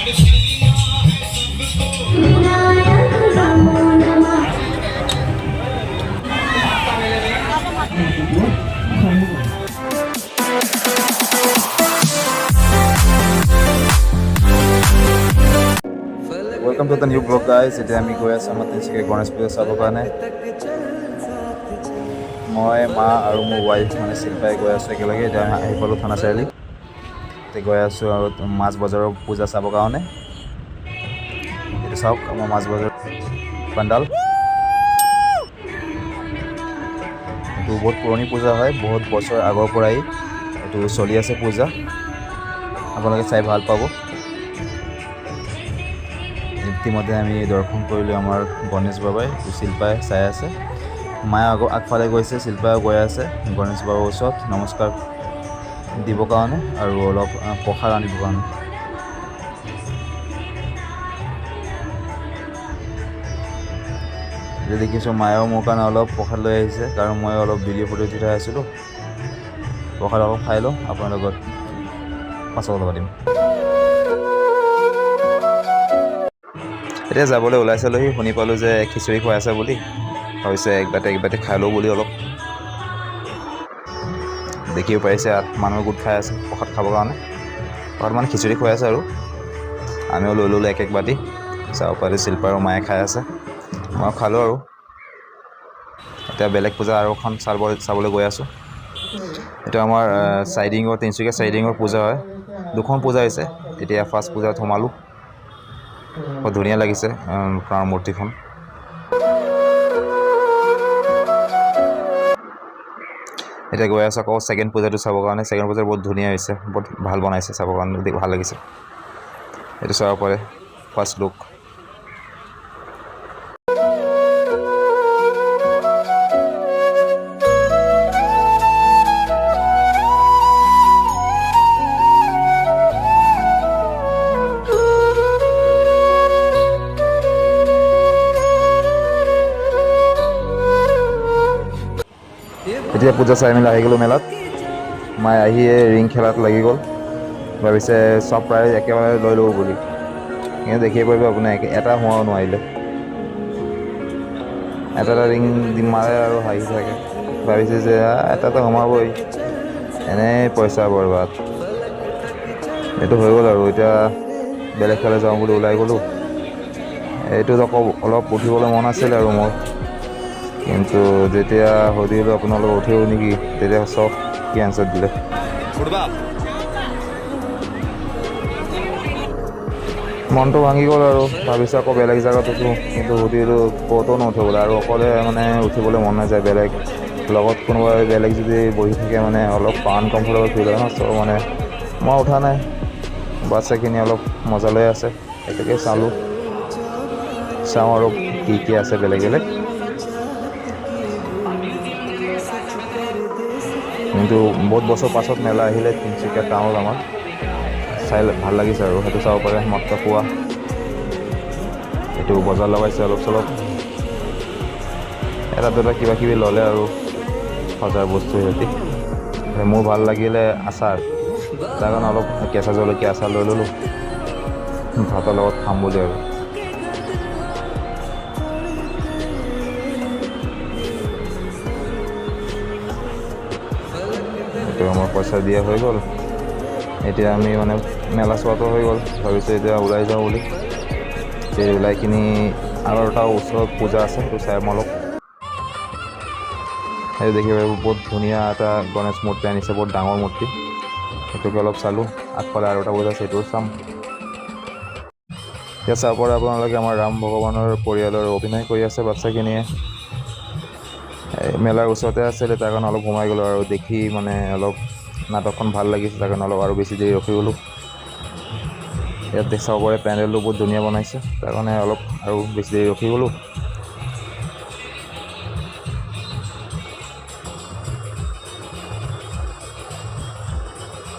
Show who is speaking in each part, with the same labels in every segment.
Speaker 1: Welcome to the new vlog, guys. Today আমি গৈ আছোঁ আমাৰ তিনিচুকীয়া গণেশ পূজা চাবৰ কাৰণে। মই মা আৰু মোৰ ৱাইফ মানে শিল্পাই গৈ আছোঁ একেলগে। এতিয়া আমি আহি পালোঁ থানা চাৰিআলি। এতিয়া গৈ আছোঁ আৰু মাছ বজাৰৰ পূজা চাবৰ কাৰণে। এইটো চাওক আমাৰ মাছ বজাৰ পাণ্ডাল। এইটো বহুত পুৰণি পূজা হয়, বহুত বছৰ আগৰ পৰাই এইটো চলি আছে পূজা। আপোনালোকে চাই ভাল পাব। ইতিমধ্যে আমি দৰ্শন কৰিলোঁ আমাৰ গণেশ বাবাই, শিল্পাই চাই আছে। মায়ে আগফালে গৈছে, শিল্পাই গৈ আছে গণেশ বাবাৰ ওচৰত নমস্কাৰ দিবৰ কাৰণে আৰু অলপ প্ৰসাদ আনিবৰ কাৰণে। এতিয়া দেখিছোঁ মায়েও মোৰ কাৰণে অলপ প্ৰসাদ লৈ আহিছে, কাৰণ মই অলপ ভিডিঅ' ফটো উঠাই আছিলোঁ। প্ৰসাদ অলপ খাই লওঁ, আপোনাৰ লগত পাছত কথা পাতিম। এতিয়া যাবলৈ ওলাইছিলোহি, শুনি পালোঁ যে খিচিৰি খুৱাই আছে বুলি। ভাবিছে একবাৰতে খাই লওঁ বুলি অলপ। দেখিব পাৰিছে মানুহ গোট খাই আছে প্ৰসাদ খাবৰ কাৰণে। প্ৰসাদ মানে খিচিৰি খুৱাই আছে আৰু আমিও লৈ ল'লোঁ এক বাতি। চাব পাৰি শিল্পা আৰু মায়ে খাই আছে, মই খালোঁ আৰু। এতিয়া বেলেগ পূজা আৰু এখন চাবলৈ গৈ আছোঁ। এইটো আমাৰ তিনিচুকীয়া চাইডিঙৰ পূজা হয়। দুখন পূজা হৈছে, এতিয়া ফাৰ্ষ্ট পূজাত সোমালোঁ। বহুত ধুনীয়া লাগিছে প্ৰাণ মূৰ্তিখন। এতিয়া গৈ আছোঁ আকৌ ছেকেণ্ড পূজাটো চাবৰ কাৰণে। ছেকেণ্ড পূজা বহুত ধুনীয়া হৈছে, বহুত ভাল বনাইছে, চাবৰ কাৰণে ভাল লাগিছে। এইটো চাব পাৰে ফাৰ্ষ্ট লুক। এতিয়া পূজা চাই মেলি আহি গ'লোঁ মেলাত। মায়ে আহিয়ে ৰিং খেলাত লাগি গ'ল, ভাবিছে চব প্ৰায় একেবাৰে লৈ ল'ব বুলি। কিন্তু দেখিব পাৰিব আপোনাৰ এটা সোমাব নোৱাৰিলে। এটা ৰিং মাৰে আৰু হাঁহি থাকে, ভাবিছে যে এটা সোমাবই, এনেই পইচা বৰবাদ। এইটো হৈ গ'ল আৰু। এতিয়া বেলেগ ফালে যাওঁ বুলি ওলাই গ'লোঁ। এইটোত আকৌ অলপ উঠিবলৈ মন আছিল আৰু মোৰ, কিন্তু যেতিয়া সুধিলোঁ আপোনালোক উঠিব নেকি, তেতিয়া চব কি এনচাৰ দিলে। মনটো ভাঙি গ'ল আৰু ভাবিছোঁ আকৌ বেলেগ জেগাত উঠোঁ, কিন্তু সুধিলোঁ ক'তো নুঠো বোলে। আৰু অকলে মানে উঠিবলৈ মন নাযায়। বেলেগ লগত কোনোবা বেলেগ যদি বহি থাকে মানে অলপ আনকমফৰ্টেবল ফিল হয় ন। চ' মানে মই উঠা নাই। বাচ্ছাখিনি অলপ মজা লৈ আছে, একেলগে চাওঁ আৰু কি আছে বেলেগ বেলেগ। কিন্তু বহুত বছৰ পাছত মেলা আহিলে তিনিচুকীয়া টাউনত আমাৰ, চাই ভাল লাগিছে আৰু। সেইটো চাব পাৰে মটকা খোৱা। এইটো বজাৰ লগাইছে অলপ চলপ, এটা দুটা কিবা কিবি ল'লে আৰু সজাৰ বস্তু সিহঁতি। মোৰ ভাল লাগিলে আচাৰ, তাৰ কাৰণে অলপ কেঁচা জলকীয়া আচাৰ লৈ ল'লোঁ ভাতৰ লগত খাম বুলি আৰু। এইটো আমাৰ পইচা দিয়া হৈ গ'ল। এতিয়া আমি মানে মেলা চোৱাটো হৈ গ'ল, ভাবিছোঁ এতিয়া ওলাই যাওঁ বুলি। ওলাই কিনি আৰু এটা ওচৰত পূজা আছে, সেইটো চাই অলপ। সেইটো দেখি বহুত ধুনীয়া এটা গণেশ মূৰ্তি আনিছে, বহুত ডাঙৰ মূৰ্তি। সেইটোকে অলপ চালোঁ। আগফালে আৰু এটা পূজা আছে, সেইটোও চাম। এতিয়া চাব পাৰে আপোনালোকে আমাৰ ৰাম ভগৱানৰ পৰিয়ালৰ অভিনয় কৰি আছে বাচ্ছাখিনিয়ে। মেলাৰ ওচৰতে আছিলে, তাৰ কাৰণে অলপ সোমাই গ'লোঁ আৰু দেখি মানে অলপ নাটকখন ভাল লাগিছে, তাৰ কাৰণে অলপ আৰু বেছি দেৰি ৰখি গ'লোঁ। ইয়াত চাব পাৰে পেণ্ডেলটো বহুত ধুনীয়া বনাইছে, তাৰ কাৰণে অলপ আৰু বেছি দেৰি ৰখি গ'লোঁ।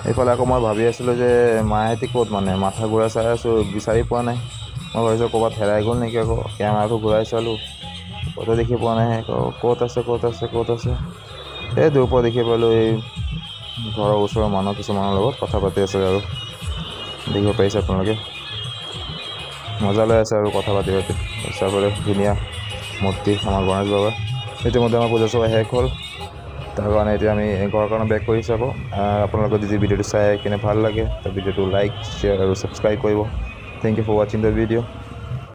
Speaker 1: এইফালে আকৌ মই ভাবি আছিলোঁ যে মাহঁতি ক'ত, মানে মাথা ঘূৰাই চাই আছোঁ, বিচাৰি পোৱা নাই। মই ভাবিছোঁ ক'ৰবাত হেৰাই গ'ল নেকি। আকৌ কেমেৰাটো ঘূৰাই চালোঁ, ক'তো দেখি পোৱা নাই। আকৌ ক'ত আছে। এই দূৰৰ পৰা দেখি পালোঁ, এই ঘৰৰ ওচৰৰ মানুহ কিছুমানৰ লগত কথা পাতি আছে আৰু দেখিব পাৰিছে আপোনালোকে। মজা লৈ আছে আৰু কথা পাতি চাবলৈ ধুনীয়া মূৰ্তি আমাৰ গণেশ বাবাৰ। ইতিমধ্যে আমাৰ পূজা চোৱা শেষ হ'ল, তাৰ কাৰণে এতিয়া আমি ঘৰৰ কাৰণে বেক কৰিছোঁ আকৌ। আপোনালোকে যদি ভিডিঅ'টো চাই কিনে ভাল লাগে, তাৰ ভিডিঅ'টো লাইক, শ্বেয়াৰ আৰু ছাবস্ক্ৰাইব কৰিব। থেংক ইউ ফৰ ৱাচিং দ্য ভিডিঅ'।